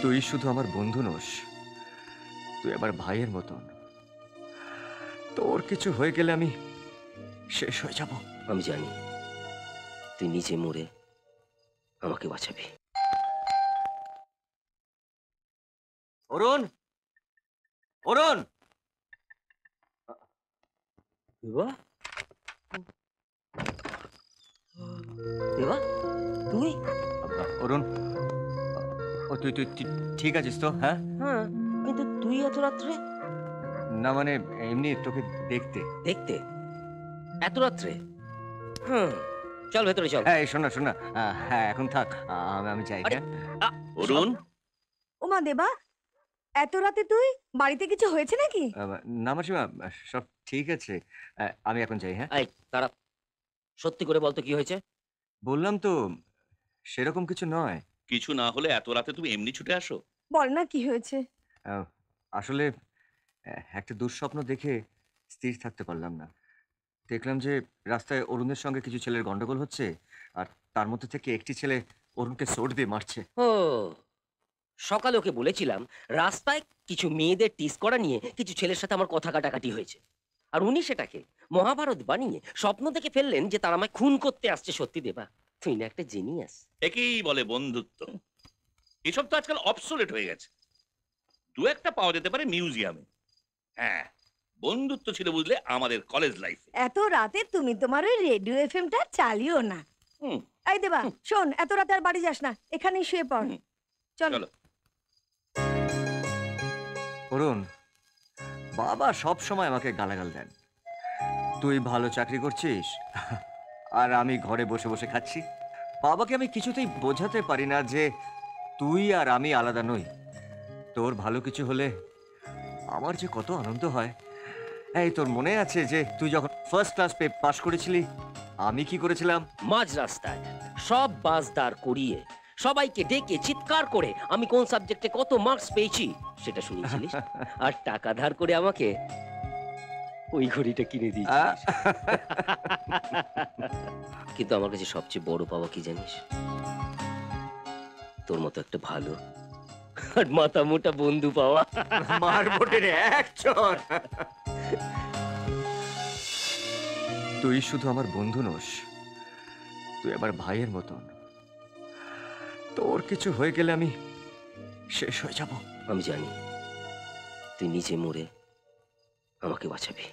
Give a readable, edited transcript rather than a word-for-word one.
তুই শুধু আমার বন্ধু নোস, তুই আমার ভাইয়ের মতন। তোর কিছু হয়ে গেলে আমি শেষ হয়ে যাব। আমি জানি তুই নিজে মরে আমাকে বাঁচাবি। অরুণ, অরুণ! দেবা, দেবা, তুই? অরুণ, তুই তুই ঠিক আছিস তো? হ্যাঁ হ্যাঁ, কিন্তু তুই এত রাত্রে? না মানে এমনি তোকে দেখতে। দেখতে? এত রাত্রে? হুম, চল ভেতরে চল। হ্যাঁ, শোন না শোন না, হ্যাঁ এখন থাক, আমি যাই। আরে, হ্যাঁ অরুণ, ওমা দেবা, এত রাতে তুই? বাড়িতে কিছু হয়েছে নাকি? না মাসিমা, সব ঠিক আছে। আমি এখন যাই। হ্যাঁ এই তারা, সত্যি করে বলতো কি হয়েছে? বললাম তো, সেরকম কিছু নয়। কিছু না হলে এত রাতে তুমি এমনি ছুটে আসো? বল না কি হয়েছে। আসলে একটা দুঃস্বপ্ন দেখে স্থির থাকতে পারলাম না। দেখলাম যে রাস্তায় অরুণের সঙ্গে কিছু ছেলের গন্ডগোল হচ্ছে, আর তার মধ্যে থেকে একটি ছেলে অরুণকে সোট দিয়ে মারছে। ও, সকালে ওকে বলেছিলাম রাস্তায় কিছু মেয়েদের টিস করা নিয়ে কিছু ছেলের সাথে আমার কথা কাটাকাটি হয়েছে, আর উনি সেটাকে মহাভারত বানিয়ে স্বপ্ন দেখে ফেললেন যে তারা আমায় খুন করতে আসছে। সত্যি দেবা, তুই না একটা জিনিয়াস। একেই বলে বন্ধুত্ব। এসব তো আজকাল অবসোলেট হয়ে গেছে। দু একটা পাওয়া যেতে পারে মিউজিয়ামে। হ্যাঁ, বন্ধুত্ব ছিল বুঝলে আমাদের কলেজ লাইফে। এত রাতে তুমি তোমার ওই রেডিও এফএমটা চালিও না। হুম, এই দেবা, শোন, এত রাতে আর বাড়ি যাস না, এখানেই শুয়ে পড়। হুম, চল। চলো। অরুণ, বাবা সব সময় আমাকে গালাগাল দেন। তুই ভালো চাকরি করছিস আর আমি ঘরে বসে বসে খাচ্ছি। বাবাকে আমি কিছুতেই বোঝাতে পারি না যে তুই আর আমি আলাদা নই। তোর ভালো কিছু হলে আমার যে কত আনন্দ হয়। এই তোর মনে আছে যে তুই যখন ফার্স্ট ক্লাস পাস করেছিলি আমি কি করেছিলাম? মাঝ রাস্তায় সব বাস দাঁড় করিয়ে সবাইকে ডেকে চিৎকার করে আমি কোন সাবজেক্টে কত মার্কস পেয়েছি সেটা শুনেছিলিস, আর টাকা ধার করে আমাকে ওই ঘড়িটা কিনে দিয়েছিস। কিন্তু আমার কাছে সবচেয়ে বড় পাওয়া কি জানিস? তোর মতো একটা ভালো আর মাথা মোটা বন্ধু পাওয়া। মারবটের এক চর। তুই শুধু আমার বন্ধু নোস, তুই আমার ভাইয়ের মতন। তোর কিছু হয়ে গেলে আমি শেষ হয়ে যাব। আমি জানি তুই নিজে মরে আমাকে বাঁচাবি।